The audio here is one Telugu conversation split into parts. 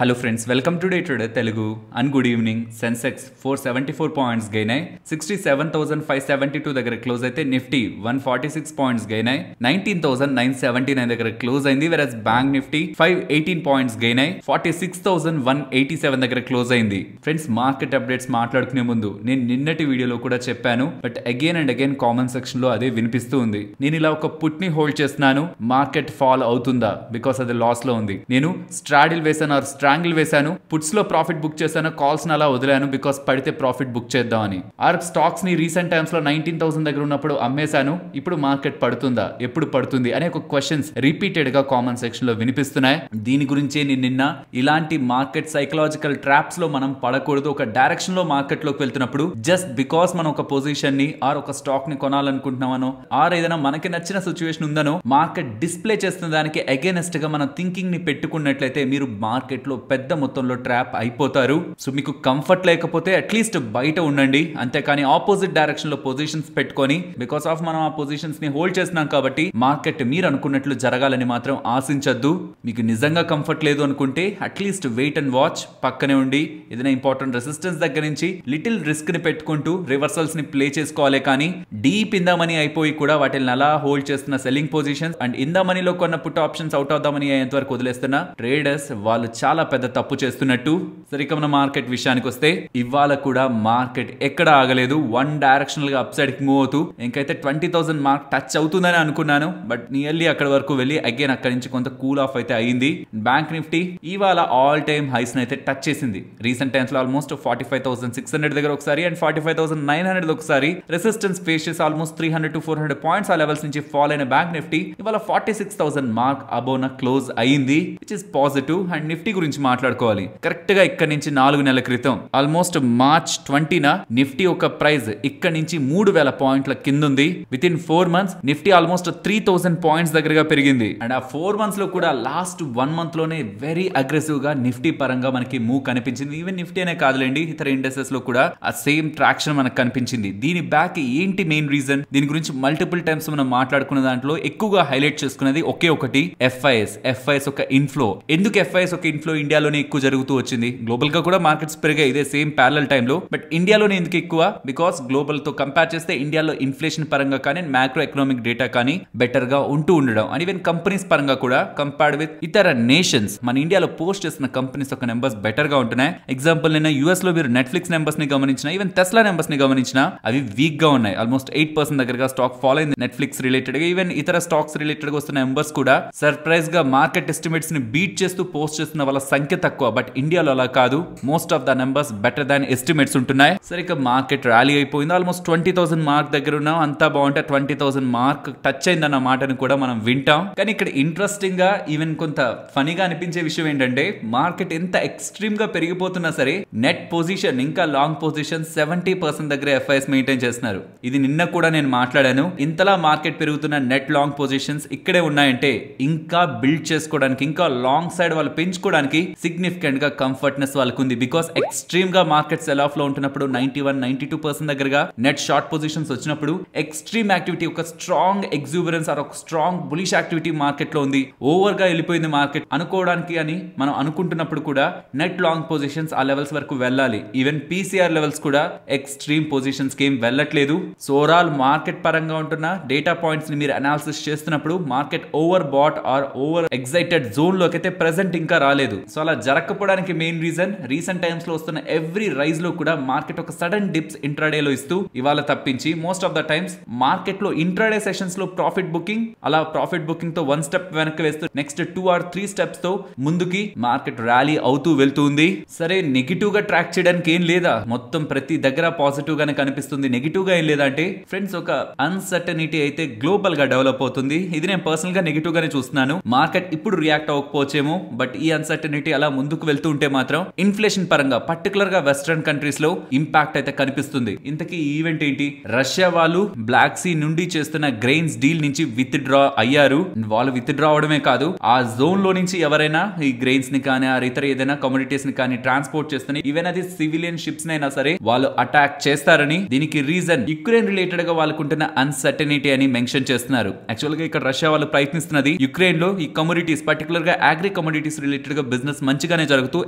Hello friends, welcome to day trader Telugu and good evening. Sensex 474 points gain అయ్యి 67,572 దగ్గర క్లోజ్ అయితే నిఫ్టీ 146 పాయింట్స్ గెయిన్ అయ్యి 19,979 దగ్గర క్లోజ్ అయింది. వెరస్ బ్యాంక్ నిఫ్టీ 518 పాయింట్స్ గెయిన్ అయ్యి 46,187 దగ్గర క్లోజ్ అయింది. ఫ్రెండ్స్, మార్కెట్ అప్డేట్స్ మాట్లాడుకునే ముందు నేను నిన్నటి వీడియోలో కూడా చెప్పాను, but again and again comment section లో అదే వినిపిస్తూ ఉంది. నేను ఇలా ఒక పుట్ ని హోల్డ్ చేస్తున్నాను, మార్కెట్ ఫాల్ అవుతుందా బికాస్ అది లాస్ లో ఉంది. నేను స్ట్రాడిల్ వేసాను ఆర్ స్ట్రాంగిల్ వేసాను, పుట్స్ లో ప్రాఫిట్ బుక్ చేశాను, కాల్స్ అలా వదిలాను బికాస్ పడితే ప్రాఫిట్ బుక్ చేద్దామని. ఆర్ స్టాక్స్ ని రీసెంట్ టైమ్స్ లో 19,000 దగ్గర ఉన్నప్పుడు అమ్మేశాను, ఇప్పుడు మార్కెట్ పడుతుందా, ఎప్పుడు పడుతుంది అనే ఒక క్వశ్చన్స్ రిపీటెడ్ గా కామెంట్ సెక్షన్ లో వినిపిస్తున్నాయి. దీని గురించే నేను నిన్న ఇలాంటి మార్కెట్ సైకలాజికల్ ట్రాప్స్ లో మనం పడకూడదు. ఒక డైరెక్షన్ లో మార్కెట్ లోకి వెళ్తున్నప్పుడు జస్ట్ బికాస్ మనం ఒక పొజిషన్ ని ఆర్ ఒక స్టాక్ ని కొనాలనుకుంటున్నామనో ఆర్ ఏదైనా మనకి నచ్చిన సిచ్యువేషన్ ఉందనో మార్కెట్ డిస్ప్లే చేస్తున్న దానికి అగైనెస్ట్ గా మన థింకింగ్ ని పెట్టుకున్నట్లయితే మీరు మార్కెట్ లో పెద్ద మొత్తంలో ట్రాప్ అయిపోతారు. సో మీకు కంఫర్ట్ లేకపోతే అట్లీస్ట్ బయట ఉండండి, అంతేకాని ఆపోజిట్ డైరెక్షన్ లో పొజిషన్స్ పెట్టుకొని బికాస్ ఆఫ్ మనం ఆ పొజిషన్స్ ని హోల్డ్ చేస్తున్నాం కాబట్టి మార్కెట్ మీరు అనుకున్నట్లు జరగాలని మాత్రం ఆశించద్దు. మీకు నిజంగా కంఫర్ట్ లేదు అనుకుంటే అట్లీస్ట్ వెయిట్ అండ్ వాచ్, పక్కనే ఉండి ఏదైనా ఇంపార్టెంట్ రెసిస్టెన్స్ దగ్గర నుంచి లిటిల్ రిస్క్ ని పెట్టుకుంటూ రివర్సల్స్ ని ప్లే చేసుకోవాలి. కానీ డీప్ ఇన్ ద మనీ అయిపోయి కూడా వాటిని అలా హోల్డ్ చేస్తున్న selling positions and in the మనీలో కొన్న put options out of the money అయ్యేంత వరకు వదిలేస్తున్న ట్రేడర్స్ వాళ్ళు చాలా పెద్ద తప్పు చేస్తున్నట్టు. సరిగ్గా మన మార్కెట్ విషయానికి వస్తే ఇవాళ కూడా మార్కెట్ ఎక్కడ ఆగలేదు, వన్ డైరెక్షనల్ గా అప్ సైడ్ కి మూవ్ అవుతూ ఇంకైతే 20,000 మార్క్ టచ్ అవుతుందని అనుకున్నాను, బట్ నియర్లీ అక్కడ వరకు వెళ్ళి అగైన్ అక్కడి నుంచి కొంత కూల్ ఆఫ్ అయితే అయింది. బ్యాంక్ నిఫ్టీ ఇవాళ ఆల్ టైమ్ హైస్ అయితే టచ్ చేసింది. రీసెంట్ టైమ్స్ లో ఆల్మోస్ట్ 45,600 దగ్గర ఒకసారి అండ్ 45,900 ఒకసారి రెసిస్టెన్స్ ఫేస్ చేసి ఆల్మోస్ట్ 300 to 400 పాయింట్స్ ఆ లెవెల్స్ నుంచి ఫాల్ అయిన బ్యాంక్ నిఫ్టీ ఇవాళ 46,000 మార్క్ అబోవ్ న క్లోజ్ అయింది, which is positive. And Nifty గురించి మాట్లాడుకోవాలి, కరెక్ట్ గా ఇక్కడ నుంచి 4 నెలల క్రితం ఆల్మోస్ట్ మార్చ్ 20న నిఫ్టీ ఒక ప్రైస్ ఇక్కడ నుంచి 3,000 పాయింట్ల కింద ఉంది. With in 4 months Nifty almost 3,000 points దగ్గరగా పెరిగింది. అండ్ ఆ 4 months లో కూడా లాస్ట్ 1 month లోనే వెరీ అగ్రెసివ్ గా నిఫ్టీ పరంగా మనకి మూవ్ కనిపించింది. ఈవెన్ నిఫ్టీ అనే కాదులేండి, ఇతర ఇండస్ట్రీస్ లో కూడా ఆ సేమ్ ట్రాక్షన్ మనకు కనిపించింది. దీని బ్యాక్ ఏంటి మెయిన్ రీజన్? దీని గురించి మల్టిపుల్ టైమ్స్ మనం మాట్లాడుకున్న దాంట్లో ఎక్కువగా హైలైట్ చేసుకున్నది ఒకే ఒకటి, ఎఫ్ఐఎస్ ఒక ఇన్ఫ్లో. ఎందుకు ఎఫ్ఐఎస్ ఒక ఇన్ఫ్లో ఇండియాలోనే ఎక్కువ జరుగుతూ వచ్చింది? గ్లోబల్ గా కూడా మార్కెట్స్ పెరిగాయి ఇదే సేమ్ ప్యారలల్ టైంలో, బట్ ఇండియాలోనే ఎందుకు ఎక్కువ? బికాస్ గ్లోబల్ తో కంపేర్ చేస్తే ఇండియాలో ఇన్ఫ్లేషన్ పరంగా కానీ మ్యాక్రో ఎకనామిక్ డేటా కానీ బెటర్ గా ఉండడం అండ్ ఈవెన్ కంపెనీస్ పరంగా కూడా కంపేర్డ్ విత్ ఇతర నేషన్స్ మన ఇండియాలో పోస్ట్ చేస్తున్న కంపెనీస్ ఒక నెంబర్స్ బెటర్ గా ఉంటున్నాయి. ఎగ్జాంపుల్ నిన్న యూఎస్ లో మీరు నెట్ఫ్లిక్స్ నెంబర్స్ ని గమనించిన, ఈవెన్ టెస్లా నెంబర్స్ ని గమనించిన, అవి వీక్ గా ఉన్నాయి. ఆల్మోస్ట్ 8% దగ్గరగా స్టాక్ ఫాల్ అయింది నెట్ఫ్లిక్స్ రిలేటెడ్ గా. ఈవెన్ ఇతర స్టాక్స్ రిలేటెడ్ గా వస్తున్న నెంబర్స్ కూడా సర్ప్రైజ్ గా మార్కెట్ ఎస్టిమేట్స్ ని బీట్ చేస్తూ పోస్ట్ చేస్తున్న వాళ్ళ సంఖ్య తక్కువ, బట్ ఇండియాలో అలా కాదు. Most of the numbers better than estimates ఉంటున్నాయి. సరిగ్గా మార్కెట్ ర్యాలీ అయిపోయింది, ఆల్మోస్ట్ 20,000 మార్క్ దగ్గర ఉన్నాం. అంతా బాగుంటే 20,000 మార్క్ టచ్ అయిందన్న మాటను కూడా మనం వింటాం. కానీ ఇక్కడ ఇంట్రెస్టింగ్ గా ఈవెన్ కొంత ఫనీగా అనిపించే విషయం ఏంటంటే మార్కెట్ ఎంత ఎక్స్ట్రీమ్ గా పెరిగిపోతున్నా సరే నెట్ పొజిషన్ ఇంకా లాంగ్ పొజిషన్ 70% దగ్గర ఎఫ్ఐఎస్ మెయింటైన్ చేస్తున్నారు. ఇది నిన్న కూడా నేను మాట్లాడాను. ఇంతలా మార్కెట్ పెరుగుతున్న నెట్ లాంగ్ పొజిషన్స్ ఇక్కడే ఉన్నాయంటే ఇంకా బిల్డ్ చేసుకోవడానికి, ఇంకా లాంగ్ సైడ్ వాళ్ళు పెంచుకోవడానికి సిగ్నిఫికెంట్ గా కంఫర్ట్నెస్ వాళ్ళకు ఉంది. బికాస్ ఎక్స్ట్రీమ్ గా మార్కెట్ సెల్ ఆఫ్ లో ఉంటున్నప్పుడు 91-92% దగ్గరగా నెట్ షార్ట్ పొజిషన్స్ వచ్చినప్పుడు ఎక్స్ట్రీమ్ యాక్టివిటీ, ఒక స్ట్రాంగ్ ఎగ్జూబరెన్స్ ఆర్ ఒక స్ట్రాంగ్ బులిష్ యాక్టివిటీ మార్కెట్ లో ఉంది. ఓవర్ గా వెళ్ళిపోయింది మార్కెట్ అనుకోవడానికి అని మనం అనుకుంటున్నప్పుడు కూడా నెట్ లాంగ్ పొజిషన్స్ ఆ లెవెల్స్ వరకు వెళ్ళాలి. ఈవెన్ పీసీఆర్ లెవెల్స్ కూడా ఎక్స్ట్రీమ్ పొజిషన్స్ కి ఏం వెళ్ళట్లేదు. సో ఓవరాల్ మార్కెట్ పరంగా ఉంటున్న డేటా పాయింట్స్ ని మీరు అనాలిసిస్ చేస్తున్నప్పుడు market over bought or over excited zone లోకి అయితే ప్రెసెంట్ ఇంకా రాలేదు. సో అలా జరగకపోవడానికి మెయిన్ రీజన్ రీసెంట్ టైమ్స్ లో వస్తున్న ఎవ్రీ రైజ్ లో కూడా మార్కెట్ ఒక సడన్ డిప్స్ ఇంట్రాడే లో ఇస్తూ ఇవాళ తప్పించి most of the times market లో ఇంట్రాడే సెషన్స్ లో ప్రాఫిట్ బుకింగ్, అలా ప్రాఫిట్ బుకింగ్ తో 1 స్టెప్ వెనక్కి వేస్తూ నెక్స్ట్ 2 or 3 స్టెప్స్ తో ముందుకి మార్కెట్ ర్యాలీ అవుతూ వెళ్తుంది. సరే, నెగిటివ్ గా ట్రాక్ చేయడానికి ఏం లేదా, మొత్తం ప్రతి దగ్గర పాజిటివ్ గానే కనిపిస్తుంది. నెగిటివ్ గా ఏం లేదంటే ఫ్రెండ్స్ ఒక అన్సర్టనిటీ అయితే గ్లోబల్ గా డెవలప్ అవుతుంది. ఇది నేను పర్సనల్ గా నెగిటివ్ గానే చూస్తున్నాను. మార్కెట్ ఇప్పుడు రియాక్ట్ అవ్వకపోవచ్చేమో, బట్ ఈ అన్సర్టనిటీ అలా ముందుకు వెళ్తూ ఉంటే మాత్రం ఇన్ఫ్లేషన్ పరంగా పర్టికులర్ గా వెస్టర్న్ కంట్రీస్ లో ఇంపాక్ట్ అయితే కనిపిస్తుంది. ఇంతకీ ఈవెంట్ ఏంటి? రష్యా వాళ్ళు బ్లాక్ సీ నుండి చేస్తున్న గ్రెయిన్స్ డీల్ నుంచి విత్ డ్రా అయ్యారు. వాళ్ళు విత్ డ్రా అవడమే కాదు, ఆ జోన్ లో నుంచి ఎవరైనా ఈ గ్రెయిన్స్ ని కానీ ఇతర ఏదైనా కమోడిటీస్ ని కానీ ట్రాన్స్పోర్ట్ చేస్తున్న ఈవెన్ అది సివిలియన్ షిప్స్ నైనా సరే వాళ్ళు అటాక్ చేస్తారని, దీనికి రీజన్ యుక్రెయిన్ రిలేటెడ్ గా వాళ్ళకుంటున్న అన్సర్టనిటీ అని మెన్షన్ చేస్తున్నారు. యాక్చువల్ గా ఇక్కడ రష్యా వాళ్ళు ప్రయత్నిస్తున్నది యుక్రెయిన్ లో ఈ కమోడిటీస్ పర్టికులర్ గా అగ్రి కమోడిటీస్ రిలేటెడ్ గా బిజినెస్ బిజినెస్ మంచిగానే జరుగుతూ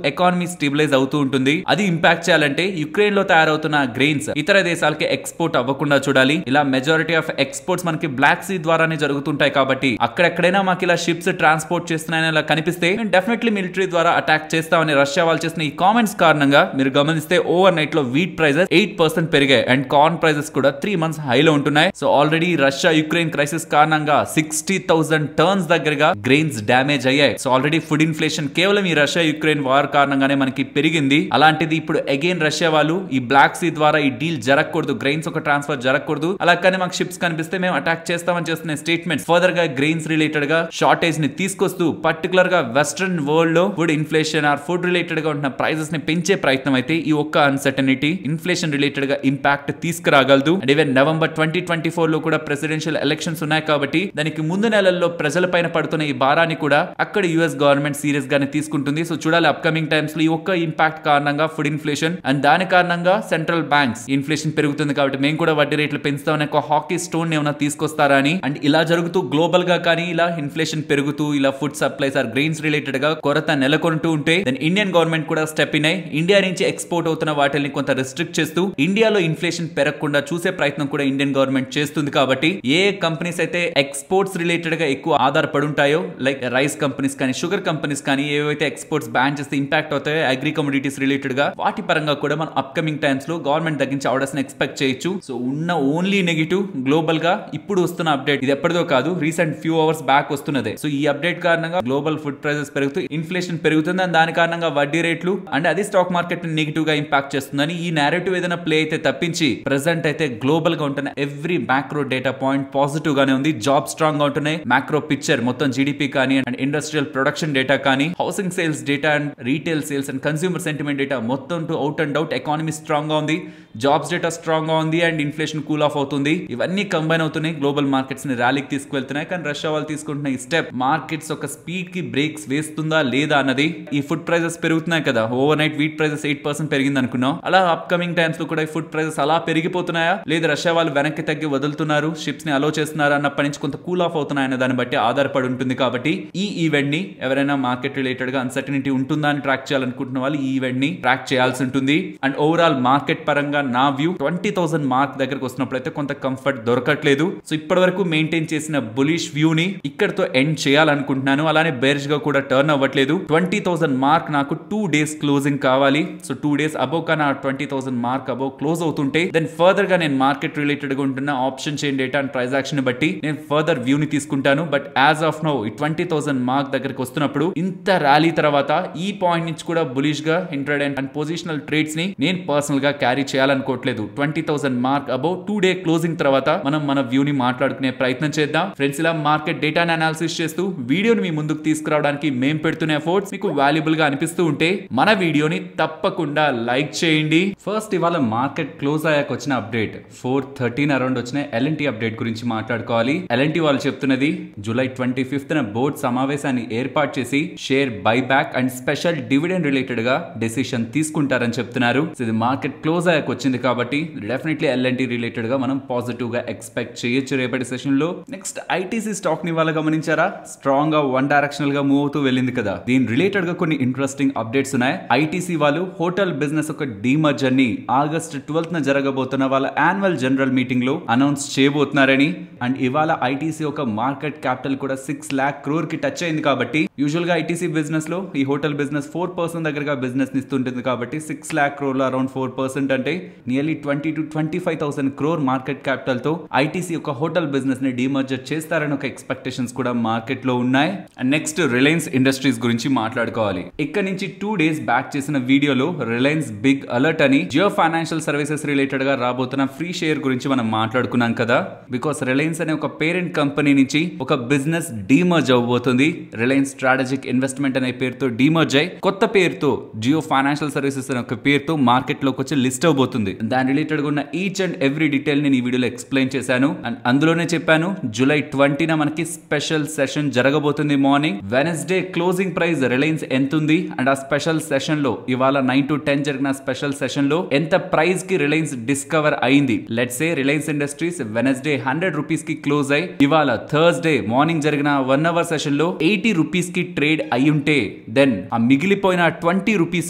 ఎకానమీ స్టెబిలైజ్ అవుతూ ఉంటుంది. అది ఇంపాక్ట్ చేయాలంటే యుక్రెయిన్ లో తయారవుతున్న గ్రెయిన్స్ ఇతర దేశాలకి ఎక్స్పోర్ట్ అవ్వకుండా చూడాలి. ఇలా మెజారిటీ ఆఫ్ ఎక్స్పోర్ట్స్ మనకి బ్లాక్ సీ ద్వారానే జరుగుతుంటాయి కాబట్టి అక్కడెక్కడైనా మాకు ఇలా షిప్స్ ట్రాన్స్పోర్ట్ చేస్తున్నాయని ఇలా కనిపిస్తే మేము డెఫినెట్లీ మిలిటరీ ద్వారా అటాక్ చేస్తామని రష్యా వాళ్ళు చేసిన ఈ కామెంట్స్ కారణంగా మీరు గమనిస్తే ఓవర్ నైట్ లో వీట్ ప్రైజెస్ 8% పెరిగాయి అండ్ కార్న్ ప్రైజెస్ కూడా 3 months హైలో ఉంటున్నాయి. So already Russia Ukraine crisis కారణంగా 60,000 టన్స్ దగ్గరగా గ్రెయిన్స్ డ్యామేజ్ అయ్యాయి. సో ఆల్రెడీ ఫుడ్ ఇన్ఫ్లేషన్ కేవలం ఈ రష్యా యుక్రెయిన్ వార్ కారణంగానే మనకి పెరిగింది. అలాంటిది ఇప్పుడు అగైన్ రష్యా వాళ్ళు ఈ బ్లాక్ సీ ద్వారా ఈ డీల్ జరగకూడదు, గ్రెయిన్స్ ఒక ట్రాన్స్ఫర్ జరగకూడదు, అలా కానీ మాకు షిప్స్ కనిపిస్తే మేము అటాక్ చేస్తామని చేస్తున్న స్టేట్మెంట్ ఫర్దర్ గా గ్రెయిన్స్ రిలేటెడ్ గా షార్టేజ్ ని తీసుకొస్తూ పర్టికులర్ గా వెస్టర్న్ వరల్డ్ లో food inflation or food related గా ఉంటున్న ప్రైజెస్ ని పెంచే ప్రయత్నం అయితే ఈ ఒక్క అన్సర్టనిటీ ఇన్ఫ్లేషన్ రిలేటెడ్ గా ఇంపాక్ట్ తీసుకురాగలదు. అండ్ ఈవెన్ నవంబర్ 2024 లో కూడా ప్రెసిడెన్షియల్ ఎలక్షన్స్ ఉన్నాయి కాబట్టి దానికి ముందు నెలల్లో ప్రజల పైన పడుతున్న ఈ భారాన్ని కూడా అక్కడ యుఎస్ గవర్నమెంట్ సీరియస్ గానే తీసుకుంటుంది. సో చూడాలి అప్కమింగ్ టైమ్స్ లో ఈ ఒక్క ఇంపాక్ట్ కారణంగా ఫుడ్ ఇన్ఫ్లేషన్ అండ్ దాని కారణంగా సెంట్రల్ బ్యాంక్స్ ఇన్ఫ్లేషన్ పెరుగుతుంది కాబట్టి మేము కూడా వడ్డీ రేట్లు పెంచుతామని ఒక హాకీ స్టోన్ ఏమైనా తీసుకొస్తారా అని. అండ్ ఇలా జరుగుతూ గ్లోబల్ గా కానీ ఇలా ఇన్ఫ్లేషన్ పెరుగుతూ ఇలా food supplies or grains related గా కొరత నెలకొంటూ ఉంటే దెన్ ఇండియన్ గవర్నమెంట్ కూడా స్టెప్ ఇన్ అయి ఇండియా నుంచి ఎక్స్పోర్ట్ అవుతున్న వాటిని కొంత రిస్ట్రిక్ట్ చేస్తూ ఇండియాలో ఇన్ఫ్లేషన్ పెరగకుండా చూసే ప్రయత్నం కూడా ఇండియన్ గవర్నమెంట్ చేస్తుంది. కాబట్టి ఏ కంపెనీస్ అయితే ఎక్స్పోర్ట్స్ రిలేటెడ్ గా ఎక్కువ ఆధారపడి ఉంటాయో లైక్ రైస్ కంపెనీస్ కానీ షుగర్ కంపెనీస్ కానీ ఏవైతే ఎక్స్పోర్ట్స్ బ్యాన్ చేస్తే ఇంపాక్ట్ అవుతాయో అగ్రి కమోడిటీస్ రిలేటెడ్ గా వాటి పరంగా కూడా మనం అప్కమింగ్ టైమ్స్ లో గవర్నమెంట్ తగ్గించి ఆర్డర్స్ ని ఎక్స్పెక్ట్ చేయొచ్చు. సో ఉన్న ఓన్లీ నెగిటివ్ గ్లోబల్ గా ఇప్పుడు వస్తున్న అప్డేట్ ఇది ఎప్పటిదో కాదు, రీసెంట్ ఫ్యూ అవర్స్ బ్యాక్ వస్తున్నదే. సో ఈ అప్డేట్ కారణంగా గ్లోబల్ ఫుడ్ ప్రైసెస్ పెరుగుతూ ఇన్ఫ్లేషన్ పెరుగుతుంది అండ్ దాని కారణంగా వడ్డీ రేట్లు అండ్ అది స్టాక్ మార్కెట్ ని నెగిటివ్ గా ఇంపాక్ట్ చేస్తుందని ఈ నేరేటివ్ ఏదైనా ప్లే అయితే తప్పించి ప్రెసెంట్ అయితే గ్లోబల్ గా ఉంటున్న every macro data point positive గానే ఉంది. జాబ్ స్ట్రాంగ్ గా ఉంటున్నాయి, మ్యాక్రో పిక్చర్ మొత్తం జీడిపి కానీ అండ్ ఇండస్ట్రియల్ ప్రొడక్షన్ డేటా కానీ housing sales data and retail sales and consumer sentiment data మొత్తం to out and out economy strong గా ఉంది, జాబ్స్ డేటా స్ట్రాంగ్ గా ఉంది అండ్ ఇన్ఫ్లేషన్ కూల్ ఆఫ్ అవుతుంది. ఇవన్నీ కంబైన్ అవుతున్నాయి, గ్లోబల్ మార్కెట్స్ ని ర్యాలీకి తీసుకువెళ్తున్నాయి. కానీ రష్యా వాళ్ళు తీసుకుంటున్న ఈ స్టెప్ మార్కెట్స్ ఒక స్పీడ్ కి బ్రేక్స్ వేస్తుందా లేదా అన్నది. ఈ ఫుడ్ ప్రైసెస్ పెరుగుతున్నాయి కదా, ఓవర్ నైట్ వీట్ ప్రైసెస్ 8% పెరిగింది అనుకున్నాం, అలా అప్కమింగ్ టైమ్స్ లో కూడా ఈ ఫుడ్ ప్రైసెస్ అలా పెరిగిపోతున్నాయా లేదా రష్యా వాళ్ళు వెనక్కి తగ్గి వదులుతున్నారు, షిప్స్ ని అలో చేస్తున్నారు అన్నప్పటి నుంచి కొంత కూల్ ఆఫ్ అవుతున్నాయన్న దాన్ని బట్టి ఆధారపడి ఉంటుంది. కాబట్టి ఈ ఈవెంట్ ని ఎవరైనా మార్కెట్ రిలేటెడ్ గా అన్సర్టనిటీ ఉంటుందా అని ట్రాక్ చేయాలనుకుంటున్న వాళ్ళు ఈ ఈవెంట్ ని ట్రాక్ చేయాల్సి ఉంటుంది. అండ్ ఓవరాల్ మార్కెట్ పరంగా నా వ్యూ 20,000 మార్క్ దగ్గరకు వస్తున్నప్పుడు అయితే కొంత కంఫర్ట్ దొరకట్లేదు. సో ఇప్పటి వరకు మెయింటైన్ చేసిన బులిష్ వ్యూ ని ఇక్కడతో ఎండ్ చేయాలనుకుంటున్నాను. అలానే బేరిష్ గా కూడా టర్న్ అవ్వట్లేదు. 20,000 మార్క్ నాకు 2 days క్లోజింగ్ కావాలి. సో 2 days అబౌవ్ గా నా 20,000 మార్క్ అబౌవ్ క్లోజ్ అవుతుంటే దెన్ ఫర్దర్ గా నేను మార్కెట్ రిలేటెడ్ గా ఉంటున్న option chain data and price action బట్టి నేను ఫర్దర్ వ్యూ ని తీసుకుంటాను. బట్ యాజ్ ఆఫ్ నౌ ఈ 20,000 మార్క్ దగ్గరకు వస్తున్నప్పుడు ఇంత ర్యాలీ తర్వాత ఈ పాయింట్ నుంచి కూడా బులిష్ గా ఇంట్రాడే అండ్ పొజిషనల్ ట్రేడ్స్ ని నేను పర్సనల్ గా క్యారీ చేయాలనుకోవట్లేదు. 20,000 మార్క్ అబౌవ్ 2 day క్లోజింగ్ తర్వాత మనం మన వ్యూ ని మాట్లాడుకునే ప్రయత్నం చేద్దాం. ఫ్రెండ్స్, ఇలా మార్కెట్ డేటాని అనాలిసిస్ చేస్తూ వీడియోని మీ ముందుకు తీసుకురావడానికి మేము పెడుతున్న ఎఫర్ట్స్ మీకు వాల్యుబుల్ గా అనిపిస్తూ ఉంటే మన వీడియోని తప్పకుండా లైక్ చేయండి. ఫస్ట్ ఇవాళ మార్కెట్ క్లోజ్ అయ్యాక వచ్చిన అప్డేట్ 4:13 అరౌండ్ వచ్చిన ఎల్ఎన్టీ అప్డేట్ గురించి మాట్లాడుకోవాలి. ఎల్ఎన్టీ వాళ్ళు చెప్తున్నది జూలై 25th బోర్డు సమావేశాన్ని ఏర్పాటు చేసి share buyback and special dividend related గా డెసిషన్ తీసుకుంటారని చెప్తున్నారు. ఇది మార్కెట్ క్లోజ్ అయ్యాక వచ్చింది కాబట్టి డెఫినెట్లీ ఎల్ఎన్టీ రిలేటెడ్ గా మనం పాజిటివ్ గా ఎక్స్పెక్ట్ చేయొచ్చు రేపటి సెషన్ లో. నెక్స్ట్ ఐటీసీ స్టాక్ ని వాళ్ళ గమనించారా, స్ట్రాంగ్ గా వన్ డైరెక్షనల్ గా మూవ్ అవుతూ వెళ్ళింది కదా. దీని రిలేటెడ్ గా కొన్ని ఇంట్రెస్టింగ్ అప్డేట్స్ ఉన్నాయి. ఐటీసీ వాళ్ళు హోటల్ బిజినెస్ ఒక డీమర్జర్ ని ఆగస్ట్ 12th జరగబోతున్న వాళ్ళ యాన్యువల్ జనరల్ మీటింగ్ లో అనౌన్స్ చేయబోతున్నారని అండ్ ఇవాళ ఐటీసీ ఒక మార్కెట్ క్యాపిటల్ కూడా 6 lakh crore కి టచ్ అయింది కాబట్టి యూజువల్ గా ఐటీసీ బిజినెస్ లో ఈ హోటల్ బిజినెస్ 4% దగ్గరగా బిజినెస్ ఇస్తుంటుంది కాబట్టి 6 lakh crore లో అరౌండ్ 4% అంటే nearly 20 to 25,000 crore market capital తో ఐటీసీ ఒక హోటల్ బిజినెస్ ని డీమర్జర్ చేస్తారని ఒక ఎక్స్పెక్టేషన్స్ కూడా మార్కెట్ లో ఉన్నాయి. అండ్ నెక్స్ట్ రిలయన్స్ ఇండస్ట్రీస్ గురించి మాట్లాడుకోవాలి. ఇక్కడ నుంచి 2 days బ్యాక్ చేసిన వీడియోలో రిలయన్స్ బిగ్ అలర్ట్ అని జియో ఫైనాన్షియల్ సర్వీసెస్ రిలేటెడ్ గా రాబోతున్న ఫ్రీ షేర్ గురించి మనం మాట్లాడుకున్నాం కదా. బికాస్ రిలయన్స్ అనే ఒక పేరెంట్ కంపెనీ నుంచి ఒక బిజినెస్ డీమర్జ్ అవబోతుంది. రిలయన్స్ స్ట్రాటజిక్ ఇన్వెస్ట్మెంట్ అనే పేరుతో డీమర్జ్ అయి కొత్త పేరుతో జియో ఫైనాన్షియల్ సర్వీసెస్ అనే ఒక పేరుతో మార్కెట్ లోకి వచ్చి లిస్ట్ అవబోతుంది. జరగబోతుంది. దాని రిలేటెడ్ ఉన్న ఈచ్ అండ్ ఎవ్రీ డీటెయిల్ నేను ఈ వీడియోలో ఎక్స్ప్లెయిన్ చేశాను. అండ్ అందులోనే చెప్పాను జూలై 20న మనకి స్పెషల్ సెషన్ జరగబోతుంది. Morning Wednesday closing price Reliance ఎంత ఉంది అండ్ ఆ స్పెషల్ సెషన్ లో ఇవాళ 9 to 10 జరిగిన స్పెషల్ సెషన్ లో ఎంత ప్రైస్ కి రిలయన్స్ డిస్కవర్ అయింది. Let's say Reliance industries Wednesday 100 rupees కి క్లోజ్ అయి ఇవాళ థర్స్డే మార్నింగ్ జరిగిన 1 అవర్ సెషన్ లో 80 రూపీస్ కి ట్రేడ్ అయి ఉంటే దెన్ ఆ మిగిలిపోయిన 20 రూపీస్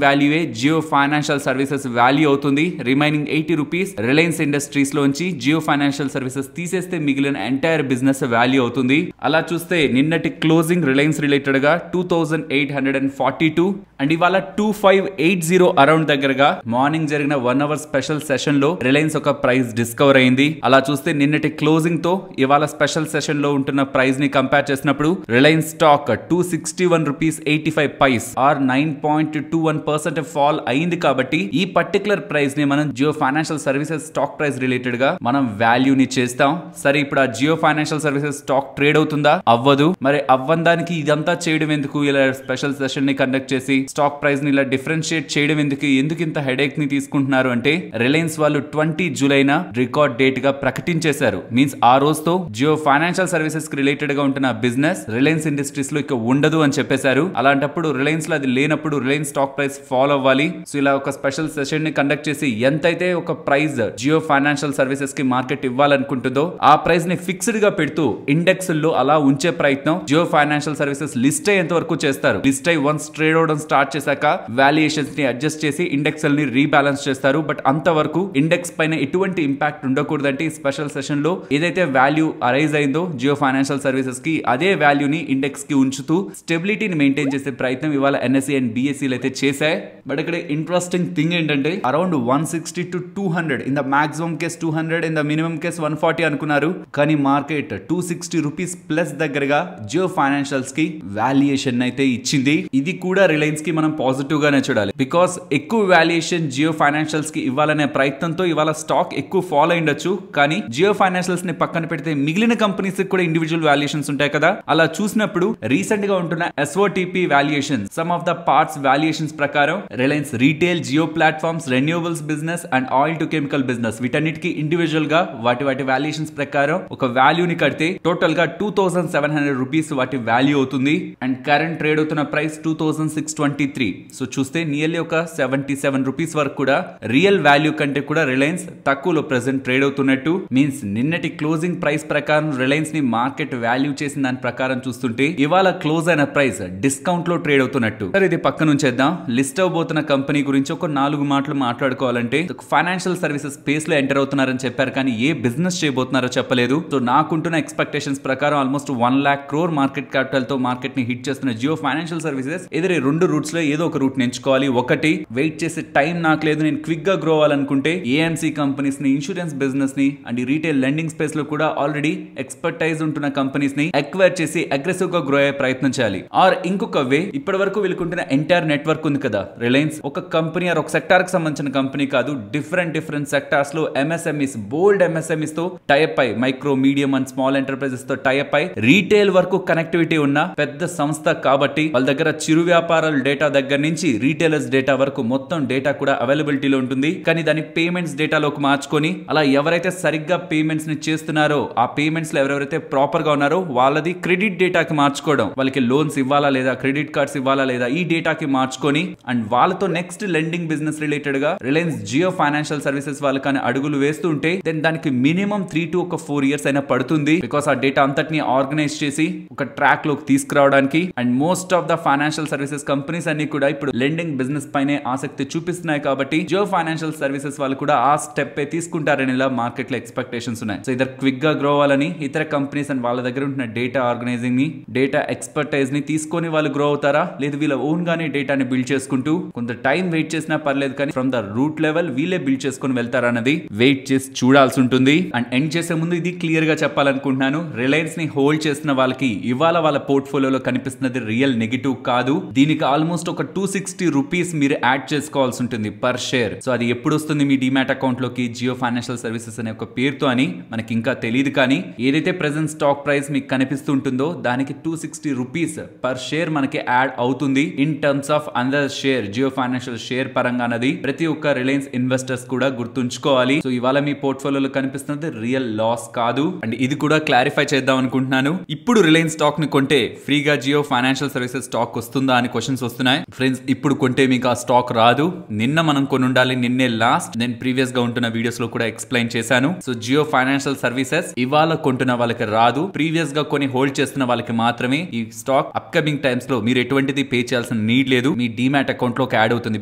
వాల్యూయే జియో ఫైనాన్షియల్ సర్వీసెస్ వాల్యూ అవుతుంది. రిమైనింగ్ 80 రూపీస్ రిలయన్స్ ఇండస్ట్రీస్ లోంచి జియో ఫైనాన్షియల్ సర్వీసెస్ తీసేస్తే మిగిలిన ఎంటైర్ బిజినెస్ వాల్యూ అవుతుంది. అలా చూస్తే నిన్నటి క్లోజింగ్ రిలయన్స్ రిలేటెడ్ గా 2842 అండ్ ఇవాళ 2580 అరౌండ్ దగ్గరగా మార్నింగ్ జరిగిన 1 అవర్ స్పెషల్ సెషన్ లో రిలయన్స్ ఒక ప్రైస్ డిస్కవర్ అయింది. అలా చూస్తే నిన్నటి క్లోజింగ్ తో ఇవాళ స్పెషల్ సెషన్ లో ఉంటున్న ప్రైస్ ని కంపేర్ చేసినప్పుడు Reliance stock 261 rupees 85 paise or 9.21% fall అయింది. కాబట్టి ఈ పర్టికులర్ ప్రైస్ ని మనం Jio financial services stock price related గా మనం వాల్యూ ని చేస్తాం. సరే ఇప్పుడు ఆ Jio financial services stock trade అవుతుందా? అవ్వదు. మరి అవ్వడానికి ఇదంతా చేయడం ఎందుకు? ఇలా స్పెషల్ సెషన్ ని కండక్ట్ చేసి స్టాక్ ప్రైస్ ని ఇలా డిఫరెన్షియేట్ చేయడం ఎందుకు ఇంత హెడేక్ ని తీసుకుంటున్నారు అంటే రిలయన్స్ వాళ్ళు 20 జూలైన రికార్డ్ డేట్ గా ప్రకటించేశారు. మీన్స్ ఆ రోజుతో జియో ఫైనాన్షియల్ సర్వీసెస్ కి రిలేటెడ్ గా ఉంటున్న బిజినెస్ రిలయన్స్ ఇండస్ట్రీస్ లో ఇక ఉండదు అని చెప్పేశారు. అలాంటప్పుడు రిలయన్స్ లో అది లేనప్పుడు రిలయన్స్ స్టాక్ ప్రైస్ ఫాల్ అవ్వాలి. సో ఇలా ఒక స్పెషల్ సెషన్ ని కండక్ట్ చేసి ఎంతైతే ఒక ప్రైస్ జియో ఫైనాన్షియల్ సర్వీసెస్ కి మార్కెట్ ఇవ్వాలనుకుంటుందో ఆ ప్రైస్ ని ఫిక్స్డ్ గా పెడుతూ ఇండెక్స్ లో అలా ఉంచే ప్రయత్నం జియో ఫైనాన్షియల్ సర్వీసెస్ లిస్ట్ అయ్యేంత వరకు చేస్తారు. లిస్ట్ అయ్యి వన్స్ ట్రేడ్ అవడం స్టార్ట్ చేశాక వాల్యుయేషన్స్ ని అడ్జస్ట్ చేసి ఇండెక్స్ ని రీబ్యాలెన్స్ చేస్తారు. బట్ అంతవరకు ఇండెక్స్ పైన ఎటువంటి ఇంపాక్ట్ ఉండకూడదంటే ఈ స్పెషల్ సెషన్ లో ఏదైతే వాల్యూ అరైజ్ అయిందో జియో ఫైనాన్షియల్ సర్వీసెస్ కి అదే వాల్యూని ఇండెక్స్ కి ఉంచుతూ స్టెబిలిటీని మెయింటైన్ చేసే ప్రయత్నం ఇవాళ ఎన్ఎస్ఈ అండ్ బిఎస్ఈ అయితే చేశాయి. బట్ ఇక్కడ ఇంట్రెస్టింగ్ థింగ్ ఏంటంటే around 160 to 200 in the maximum case 200 in the minimum case 140 అనుకున్నారు. కానీ మార్కెట్ 260 రూపీస్ ప్లస్ దగ్గరగా జియో ఫైనాన్షియల్స్ కి వాల్యుయేషన్ అయితే ఇచ్చింది. ఇది కూడా రిలయన్స్ కి మనం పాజిటివ్ గానే చూడాలి. బికాస్ ఎక్కువ వాల్యుయేషన్ జియో ఫైనాన్షియల్స్ కి ఇవ్వాలనే ప్రయత్నంతో ఇవాళ స్టాక్ ఎక్కువ ఫాలో అయ్యుండొచ్చు. కానీ జియో ఫైనాన్షియల్స్ ని పక్కన పెడితే మిగిలిన కంపెనీస్ కూడా ఇండివిజువల్ వాల్యుయేషన్స్ ఉంటాయి కదా. అలా చూసినప్పుడు రీసెంట్ గా ఉంటున్న SOTP valuation sum of the parts valuations ప్రకారం Reliance retail, Jio platforms, renewables business and oil to chemical business వీటన్నిటికి ఇండివిజువల్ గా వాటి వాల్యుయేషన్స్ ప్రకారం ఒక వాల్యూని కడితే టోటల్ గా 2700 రూపీస్ వాటి వాల్యూ అవుతుంది. అండ్ కరెంట్ ట్రేడ్ అవుతున్న ప్రైస్ 2623. సో చూస్తే నియర్లీ ఒక 77 రూపీస్ వరకు కూడా రియల్ వాల్యూ కంటే కూడా రిలయన్స్ తక్కువలో ప్రెసెంట్ ట్రేడ్ అవుతున్నట్టు. మీన్స్ నిన్నటి క్లోజింగ్ ప్రైస్ ప్రకారం రిలయన్స్ ని మార్కెట్ వాల్యూ చేసిన దాని ప్రకారం చూస్తుంటే ఇవాళ క్లోజ్ అయిన ప్రైస్ డిస్కౌంట్ లో ట్రేడ్ అవుతున్నట్టు. సరే ఇది పక్కన ఉంచేద్దాం. లిస్ట్ అవబోతున్న కంపెనీ గురించి ఒక 4 మాటలు మాట్లాడుకోవాలంటే ఫైనాన్షియల్ సర్వీసెస్ స్పేస్ లో ఎంటర్ అవుతున్నారని చెప్పారు కానీ ఏ బిజినెస్ చేయబోతున్నారో చెప్పలేదు. సో నాకుంటున్న ఎక్స్పెక్టేషన్స్ ప్రకారం almost 1 lakh crore market capital తో మార్కెట్ ని హిట్ చేస్తున్న జియో ఫైనాన్షియల్ సర్వీసెస్ ఎదురే 2 రూట్స్ లో ఏదో ఒక రూట్ ఎంచుకోవాలి. ఒకటి వెయిట్ చేసే టైం నాకు లేదు, నేను క్విక్ గా గ్రో అవ్వాలనుకుంటే ఏఎంసీ కంపెనీస్ ని, ఇన్సూరెన్స్ బిజినెస్ ని అండ్ రీటైల్ లెండింగ్ స్పేస్ లో కూడా ఆల్రెడీ ఎక్స్పర్టైజ్ ఉంటున్న కంపెనీస్ ని ఎక్వైర్ చేసి అగ్రెసివ్ గా గ్రో అయ్యే ప్రయత్నం చేయాలి. ఆర్ ఇంకొక వే, ఇప్పటి వరకు వీళ్ళకుంటున్న ఎంటైర్ నెట్వర్క్ ఉంది కదా రిలయన్స్, ఒక కంపెనీ ఆర్ ఒక సెక్టార్ కి సంబంధించిన కంపెనీ కాదు, డిఫరెంట్ సెక్టార్స్ లో ఎంఎస్ఎంఈస్, బోల్డ్ ఎంఎస్ఎంఈస్ తో టైప్ అయి, micro, medium and small enterprises తో టైప్ అయి రీటైల్ వరకు కనెక్టివిటీ ఉన్న పెద్ద సంస్థ కాబట్టి వాళ్ళ దగ్గర చిరు వ్యాపారాల డేటా దగ్గర నుంచి రీటైలర్స్ డేటా వరకు మొత్తం డేటా కూడా అవైలబిలిటీలో ఉంటుంది. కానీ దాని పేమెంట్స్ డేటాలోకి మార్చుకొని అలా ఎవరైతే సరిగ్గా పేమెంట్స్ ని చేస్తున్నారో ఆ పేమెంట్స్ లో ఎవరెవరైతే ప్రాపర్ గా ఉన్నారో వాళ్ళది క్రెడిట్ డేటాకి మార్చుకోవడం, వాళ్ళకి లోన్స్ ఇవ్వాలా లేదా, క్రెడిట్ కార్డ్స్ ఇవ్వాలా లేదా, ఈ డేటాకి మార్చుకొని అండ్ వాళ్ళతో నెక్స్ట్ లెండింగ్ బిజినెస్ రిలేటెడ్ గా రిలయన్స్ జియో ఫైనాన్షియల్ సర్వీసెస్ వాళ్ళకని అడుగులు వేస్తుంటే దెన్ దానికి మినిమం 3 to 4 years అయినా పడుతుంది. బికాస్ ఆ డేటా అంతటిని ఆర్గనైజ్ చేసి ఒక ట్రాక్ లోకి తీసుకురావడానికి. And most of the financial services companies అన్ని కూడా ఇప్పుడు లెండింగ్ బిజినెస్ పైనే ఆసక్తి చూపిస్తున్నాయి కాబట్టి జియో ఫైనాన్షియల్ సర్వీసెస్ వాళ్ళు కూడా ఆ స్టెప్ తీసుకుంటారని మార్కెట్ లో ఎక్స్పెక్టేషన్స్ ఉన్నాయి. సో ఇద్దరు క్విక్ గా గ్రో అవ్వాలని ఇతర కంపెనీస్ అండ్ వాళ్ళ దగ్గర ఉంటున్న డేటా ఆర్గనైజింగ్ ని, డేటా ఎక్స్పర్టైజ్ ని తీసుకొని వాళ్ళు గ్రో అవుతారా, లేదు వీళ్ళ ఓన్ గానే డేటాని బిల్డ్ చేసుకుంటూ కొంత టైం వెయిట్ చేసినా పర్లేదు కానీ ఫ్రమ్ ద రూట్ లెవెల్ వీళ్ళే బిల్డ్ చేసుకుని వెళ్తారా అన్నది వెయిట్ చేసి చూడాల్సి ఉంటుంది. అండ్ ఎండ్ చేసే ముందు ఇది క్లియర్ గా చెప్పాలనుకుంటున్నాను, రిలయన్స్ ని హోల్డ్ చేస్తున్న వాళ్ళకి ఇవాళ వాళ్ళ పోర్ట్ఫోలియోలో కనిపిస్తున్నది రియల్ నెగిటివ్ కాదు. దీనికి ఆల్మోస్ట్ ఒక 260 రూపీస్ మీరు యాడ్ చేసుకోవాల్సి ఉంటుంది పర్ షేర్. సో అది ఎప్పుడు వస్తుంది మీ డిమాట్ అకౌంట్ లోకి జియో ఫైనాన్షియల్ సర్వీసెస్ అనే ఒక పేరుతో అని మనకి ఇంకా తెలియదు. కానీ ఏదైతే ప్రెసెంట్ స్టాక్ ప్రైస్ మీకు కనిపిస్తుంటుందో దానికి 260 రూపీస్ పర్ షేర్ మనకి యాడ్ అవుతుంది. In terms of another share Jio financial share పరంగా అన్నది ప్రతి ఒక్క రిలయన్స్ ఇన్వెస్టర్స్ కూడా గుర్తుంచుకోవాలి. సో ఇవాళ మీ పోర్ట్ఫోలియోలో కనిపిస్తున్నది రియల్ లాస్ కాదు. అండ్ ఇది కూడా క్లారిఫై చేద్దాం అనుకుంటున్నాను. ఇప్పుడు రిలయన్స్ స్టాక్ ని కొంటే ఫ్రీగా జియో ఫైనాన్షియల్ సర్వీసెస్ స్టాక్ వస్తుందా అని క్వశ్చన్స్ వస్తున్నాయి. ఫ్రెండ్స్, ఇప్పుడు కొంటే మీకు ఆ స్టాక్ రాదు. నిన్న మనం కొని ఉండాలి. నిన్నే లాస్ట్ నేను ప్రీవియస్ గా ఉంటున్న వీడియోస్ లో కూడా ఎక్స్ప్లెయిన్ చేశాను. సో జియో ఫైనాన్షియల్ సర్వీసెస్ ఇవాళ కొంటున్న వాళ్ళకి రాదు. ప్రీవియస్ గా కొని హోల్డ్ చేస్తున్న వాళ్ళకి మాత్రమే ఈ స్టాక్ అప్కమింగ్ టైమ్స్ లో మీరు ఎటువంటిది పే చేయాల్సిన నీడ్ లేదు. మీ డీమ్యాట్ అకౌంట్ లోకి యాడ్ అవుతుంది.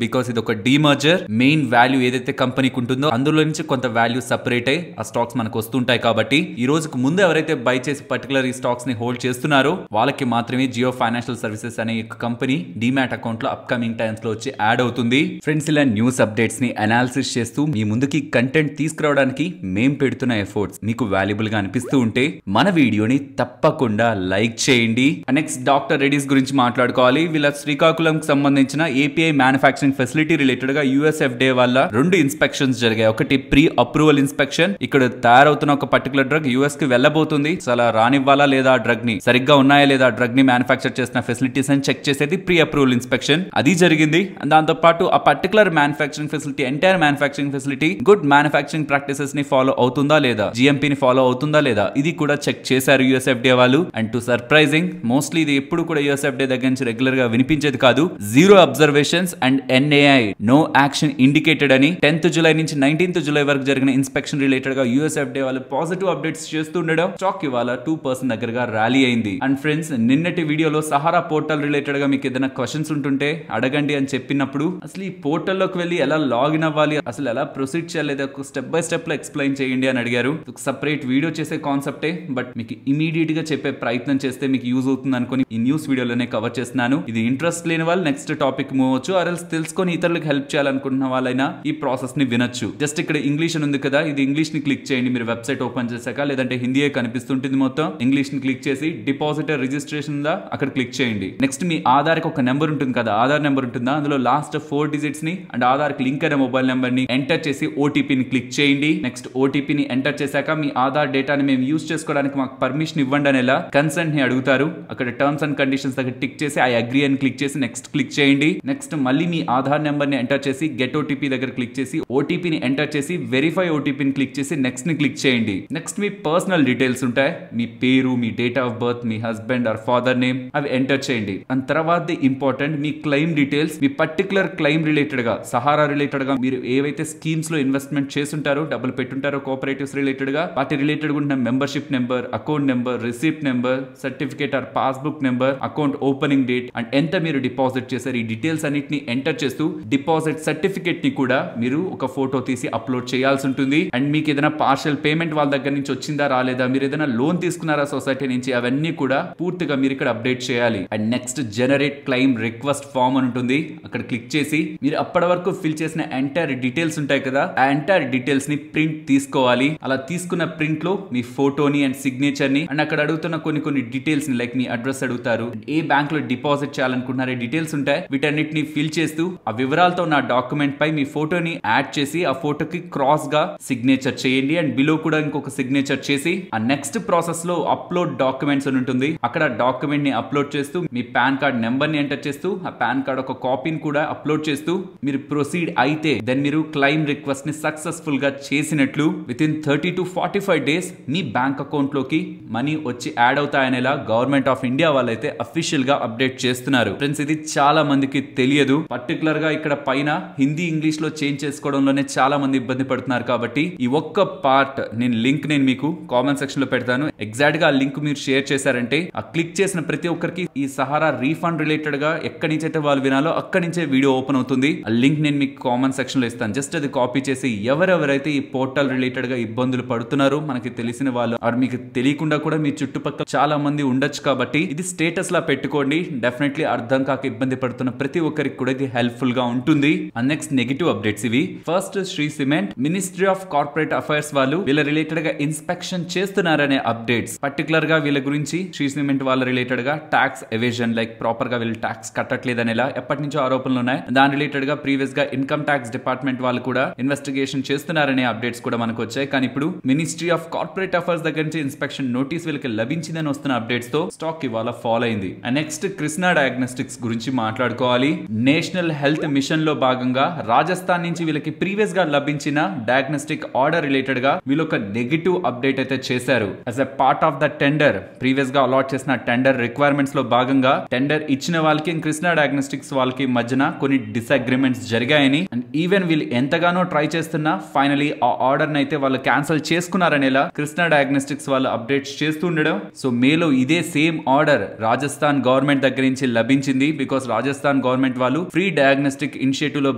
బికాస్ ఇది ఒక డీమర్జర్. మెయిన్ వాల్యూ ఏదైతే కంపెనీకి ఉంటుందో అందులో నుంచి కొంత వాల్యూ సెపరేట్ అయ్యి ఆ స్టాక్స్ మనకు వస్తుంటాయి. కాబట్టి ఈ రోజుకు ముందు ఎవరైతే బై చేసి పర్టికులర్ ఈ స్టాక్స్ ని హోల్డ్ చేస్తున్నారో వాళ్ళకి మాత్రమే జియో ఫైనాన్షియల్ సర్వీసెస్ అనే కంపెనీ డీమ్యాట్ అకౌంట్ లో అప్కమింగ్ టైమ్స్ లో వచ్చి యాడ్ అవుతుంది. ఫ్రెండ్స్, ఇలా న్యూస్ అప్డేట్స్ ని అనాలిసిస్ చేస్తూ మీ ముందుకి కంటెంట్ తీసుకురావడానికి మేం పెడుతున్న ఎఫర్ట్స్ మీకు వాల్యుబుల్ గా అనిపిస్తూ ఉంటే మన వీడియోని తప్పకుండా లైక్ చేయండి. నెక్స్ట్ డాక్టర్ రెడ్డిస్ గురించి మాట్లాడుకోవాలి. వీళ్ళ శ్రీకాకుళం కి సంబంధించిన ఏపీఐ మ్యానుఫ్యాక్చరింగ్ ఫెసిలిటీ రిలేటెడ్ గా యుఎస్ఎఫ్డే వల్ల 2 ఇన్స్పెక్షన్స్ జరిగాయి. ఒకటి ప్రీ అప్రూవల్ ఇన్స్పెక్షన్. ఇక్కడ తయారవుతున్న ఒక పర్టికులర్ డ్రగ్ యుఎస్ కి వెళ్ళబోతుంది. అలా రానివ్వాలా లేదా డ్రగ్ ని సరిగ్గా ఉన్నాయా లేదా డ్రగ్ ని మ్యానుఫ్యాక్చర్ చేసిన ఫెసిలిటీస్ అని చెక్ చేసేది ప్రీ అప్రూవల్ ఇన్స్పెక్షన్. అది జరిగింది. దాంతో పాటు ఆ particular manufacturing facility entire manufacturing facility good manufacturing practices ని ఫాలో అవుతుందా లేదా, జిఎంపీ ని ఫాలో అవుతుందా లేదా, ఇది కూడా చెక్ చేశారు యుఎస్ఎఫ్డే వాళ్ళు. అండ్ టు సర్ప్రైజింగ్ మోస్ట్లీ ఇది ఎప్పుడు కూడా యుఎస్ఎఫ్డే దగ్గర నుంచి రెగ్యులర్ గా వినిపించేది కాదు. 0 observations and NAI no action indicated అని 10th జూలై నుంచి 19th జూలై వరకు జరిగిన ఇన్స్పెక్షన్ రిలేటెడ్ గా యుఎస్ఎఫ్డే వాళ్ళు పాజిటివ్ అప్డేట్స్ చేస్తుండడం స్టాక్ ఇవాళ 2% దగ్గరగా ర్యాలీ అయింది. అండ్ ఫ్రెండ్స్, నిన్నటి వీడియోలో సహారా పోర్టల్ రిలేటెడ్ గా మీకు ఏదైనా క్వశ్చన్స్ ఉంటుంటే అడగండి అని చెప్పినప్పుడు అసలు ఈ పోర్టల్లోకి వెళ్ళి ఎలా లాగిన్ అవ్వాలి, అసలు ఎలా ప్రొసీడ్ చేయాలి, స్టెప్ బై స్టెప్ లో ఎక్స్ప్లెయిన్ చేయండి అని అడిగారు. సపరేట్ వీడియో చేసే కాన్సెప్టే, బట్ మీకు ఇమీడియట్ గా చెప్పే ప్రయత్నం చేస్తే మీకు యూజ్ అవుతుంది అనుకుని ఈ న్యూస్ వీడియోలోనే కవర్ చేస్తున్నాను. ఇది ఇంట్రెస్ట్ లేని వాళ్ళు నెక్స్ట్ టాపిక్ మూవ్ అవచ్చు, ఆర్ఎల్స్ తెలుసుకొని ఇతరులకు హెల్ప్ చేయాలనుకుంటున్న వాళ్ళైనా ఈ ప్రాసెస్ ని వినొచ్చు. జస్ట్ ఇక్కడ ఇంగ్లీష్ ఉంది కదా, ఇది ఇంగ్లీష్ ని క్లిక్ చేయండి మీరు వెబ్సైట్ ఓపెన్ చేశాక. లేదంటే హిందీయే కనిపిస్తుంటుంది మొత్తం. ఇంగ్లీష్ ని క్లిక్ చేసి డిపాజిటర్ రిజిస్ట్రేషన్ దా అక్కడ క్లిక్ చేయండి. నెక్స్ట్ మీ ఆధార్ కి ఒక నెంబర్ ఉంటుంది కదా, ఆధార్ నెంబర్ ఉంటుందా, అందులో లాస్ట్ 4 డిజిట్స్ ని అండ్ ఆధార్ కి లింక్ అయిన మొబైల్ నెంబర్ ని ఎంటర్ చేసి ఓటీపీని క్లిక్ చేయండి. నెక్స్ట్ ఓటీపీని ఎంటర్ చేశాక మీ ఆధార్ డేటాని మేము యూజ్ చేసుకోవడానికి మాకు పర్మిషన్ ఇవ్వండి అనేలా కన్సెంట్ ని అడుగుతారు. అక్కడ టర్మ్స్ అండ్ కండిషన్స్ దగ్గర టిక్ చేసి ఐ అగ్రీ అని క్లిక్ చేసి నెక్స్ట్ క్లిక్ చేయండి. నెక్స్ట్ మళ్ళీ మీ ఆధార్ నెంబర్ ని ఎంటర్ చేసి గెట్ ఓటీపీ దగ్గర క్లిక్ చేసి ఓటీపీని ఎంటర్ చేసి వెరిఫై ఓటీపీని క్లిక్ చేసి నెక్స్ట్ ని క్లిక్ చేయండి. నెక్స్ట్ మీ పర్సనల్ డీటెయిల్స్ ఉంటాయి, మీ పేరు, మీ డేట్ ఆఫ్ బర్త్, మీ హస్బెండ్ ఆర్ ఫాదర్ నేమ్, అవి ఎంటర్ చేయండి. అండ్ తర్వాత ఇంపార్టెంట్ మీ క్లెయిమ్ డీటెయిల్స్, మీ పర్టికులర్ క్లెయిమ్ రిలేటెడ్ గా సహారా రిలేటెడ్ గా మీరు ఏవైతే స్కీమ్స్ లో ఇన్వెస్ట్మెంట్ చేస్తుంటారో, డబ్బులు పెట్టుంటారో కోఆపరేటివ్స్ రిలేటెడ్ గా, వాటి రిలేటెడ్ గా ఉన్న membership number, account number, receipt number, certificate or passbook number, account opening date and ఎంత మీరు డిపాజిట్ చేశారు, ఈ డీటెయిల్స్ అన్నిటిని ఎంటర్ చేస్తూ డిపాజిట్ సర్టిఫికేట్ ని కూడా మీరు ఒక ఫోటో తీసి అప్లోడ్ చేయాల్సి ఉంటుంది. అండ్ మీకు ఏదైనా పార్షియల్ పేమెంట్ వాళ్ళ దగ్గర నుంచి వచ్చిందా రాలేదా, మీరు ఏదైనా లోన్ తీసుకున్నారా సొసైటీ నుంచి, అవన్నీ కూడా పూర్తిగా మీరు ఇక్కడ అప్డేట్ చేయాలి. And next generate claim request form అని ఉంటుంది, అక్కడ క్లిక్ చేసి మీరు అప్పటి వరకు ఫిల్ చేసిన ఎంటైర్ డీటెయిల్స్ ఉంటాయి కదా, ఆ ఎంటైర్ డీటెయిల్స్ ని ప్రింట్ తీసుకోవాలి. అలా తీసుకున్న ప్రింట్ లో మీ ఫోటోని అండ్ సిగ్నేచర్ ని అండ్ అక్కడ అడుగుతున్న కొన్ని డీటెయిల్స్ ని లైక్ మీ అడ్రస్ అడుగుతారు, ఏ బ్యాంక్ లో డిపాజిట్ చేయాలనుకుంటున్నారో డీటెయిల్స్ ఉంటాయి, వీటన్నిటిని ఫిల్ చేస్తూ ఆ వివరాలతో ఉన్న డాక్యుమెంట్ పై మీ ఫోటోని యాడ్ చేసి ఆ ఫోటోకి క్రాస్ గా సిగ్నేచర్ చేయండి. అండ్ బిలో కూడా ఇంకొక సిగ్నేచర్ చేసి ఆ నెక్స్ట్ ప్రాసెస్ లో అప్లోడ్ డాక్యుమెంట్స్ అని ఉంటుంది, అక్కడ డాక్యుమెంట్ ని అప్లోడ్ చేస్తూ మీ పాన్ కార్డ్ నెంబర్ ని ఎంటర్ చేస్తూ ఆ పాన్ కార్డ్ ఒక కాపీని కూడా అప్లోడ్ చేస్తూ మీరు ప్రొసీడ్ అయితే దెన్ మీరు క్లెయిమ్ రిక్వెస్ట్ ని సక్సెస్ఫుల్ గా చేసినట్లు. With in 30 to 45 days me bank account లోకి మనీ వచ్చి యాడ్ అవుతాయనేలా గవర్నమెంట్ ఆఫ్ ఇండియా వాళ్ళైతే అఫీషియల్ గా అప్డేట్ చేస్తున్నారు. ఫ్రెండ్స్, ఇది చాలా మందికి తెలియదు. పర్టికులర్ గా ఇక్కడ పైన హిందీ ఇంగ్లీష్ లో చేంజ్ చేసుకోవడంలోనే చాలా మంది ఇబ్బంది పడుతున్నారు. కాబట్టి ఈ ఒక్క పార్ట్ లింక్ నేను మీకు కామెంట్ సెక్షన్ లో పెడతాను. ఎగ్జాక్ట్ గా ఆ లింక్ మీరు షేర్ చేశారంటే ఆ క్లిక్ చేసిన ప్రతి ఒక్కరికి ఈ సహారా రీఫండ్ రిలేటెడ్ గా ఎక్కడి నుంచి అయితే వాళ్ళు వినాలో అక్కడి నుంచే వీడియో ఓపెన్ అవుతుంది. ఆ లింక్ నేను మీకు కామెంట్ సెక్షన్ లో ఇస్తాను. జస్ట్ అది కాపీ చేసి ఎవరెవరైతే ఈ పోర్టల్ రిలేటెడ్ గా ఇబ్బందులు పడుతున్నారో మనకి తెలిసిన వాళ్ళు ఆర్ మీకు తెలియకుండా కూడా మీ చుట్టుపక్కల చాలా మంది ఉండొచ్చు. కాబట్టి ఇది స్టేటస్ లా పెట్టుకోండి. డెఫినెట్లీ అర్థం కాక ఇబ్బంది పడుతున్న ప్రతి ఒక్కరికి కూడా ఇది హెల్ప్ఫుల్ గా ఉంటుంది. అండ్ నెక్స్ట్ నెగిటివ్ అప్డేట్స్ ఇవి. First, Shree cement ministry of corporate affairs వాళ్ళు వీళ్ళ రిలేటెడ్ గా ఇన్స్పెక్షన్ చేస్తున్నారనే అప్డేట్స్. పర్టికులర్ గా వీళ్ళ గురించి శ్రీ సిమెంట్ వాళ్ళ రిలేటెడ్ గా టాక్స్ ఎవేజన్ లైక్ ప్రాపర్ గా వీళ్ళు టాక్స్ కట్టట్లేదనేలా ఎప్పటి నుంచో ఆరోపణలు ఉన్నాయి. దాని రిలేటెడ్ గా ప్రీవియస్ గా ఇన్కమ్ ట్యాక్స్ డిపార్ట్మెంట్ వాళ్ళు కూడా ఇన్వెస్టిగేషన్ చేస్తున్నారనే అప్డేట్స్ కూడా మనకు వచ్చాయి. కానీ ఇప్పుడు మినిస్ట్రీ ఆఫ్ కార్పొరేట్ అఫైర్స్ దగ్గర నుంచి ఇన్స్పెక్షన్ నోటీస్ వీళ్ళకి లభించిందని వస్తున్న అప్డేట్స్ తో స్టాక్ ఇవాళ ఫాలో అయింది. అండ్ నెక్స్ట్ కృష్ణా డయాగ్నోస్టిక్స్ గురించి మాట్లాడుకోవాలి. నేషనల్ హెల్త్ మిషన్ లో భాగంగా రాజస్థాన్ రాజస్థాన్ నుంచి వీళ్ళకి ప్రీవియస్ గా లభించిన డయాగ్నోస్టిక్ ఆర్డర్ రిలేటెడ్ గా వీళ్ళు ఒక నెగిటివ్ అప్డేట్ అయితే చేశారు. As a part of the tender previous గా అలాట్ చేసిన టెండర్ రిక్వైర్మెంట్స్ లో భాగంగా టెండర్ ఇచ్చిన వాళ్ళకి కృష్ణ డయాగ్నోస్టిక్స్ వాళ్ళకి మధ్యన కొన్ని డిసగ్రిమెంట్స్ జరిగాయని అండ్ ఈవెన్ వీళ్ళు ఎంతగానో ట్రై చేస్తున్నా ఫైనలీ ఆ ఆర్డర్ అయితే వాళ్ళు క్యాన్సిల్ చేసుకున్నారనేలా కృష్ణ డయాగ్నోస్టిక్స్ వాళ్ళు అప్డేట్స్ చేస్తూ ఉండడం. సో మేలో ఇదే సేమ్ ఆర్డర్ రాజస్థాన్ గవర్నమెంట్ దగ్గర నుంచి లభించింది. బికాస్ రాజస్థాన్ గవర్నమెంట్ వాళ్ళు ఫ్రీ డయాగ్నోస్టిక్ ఇనిషియేటివ్ లో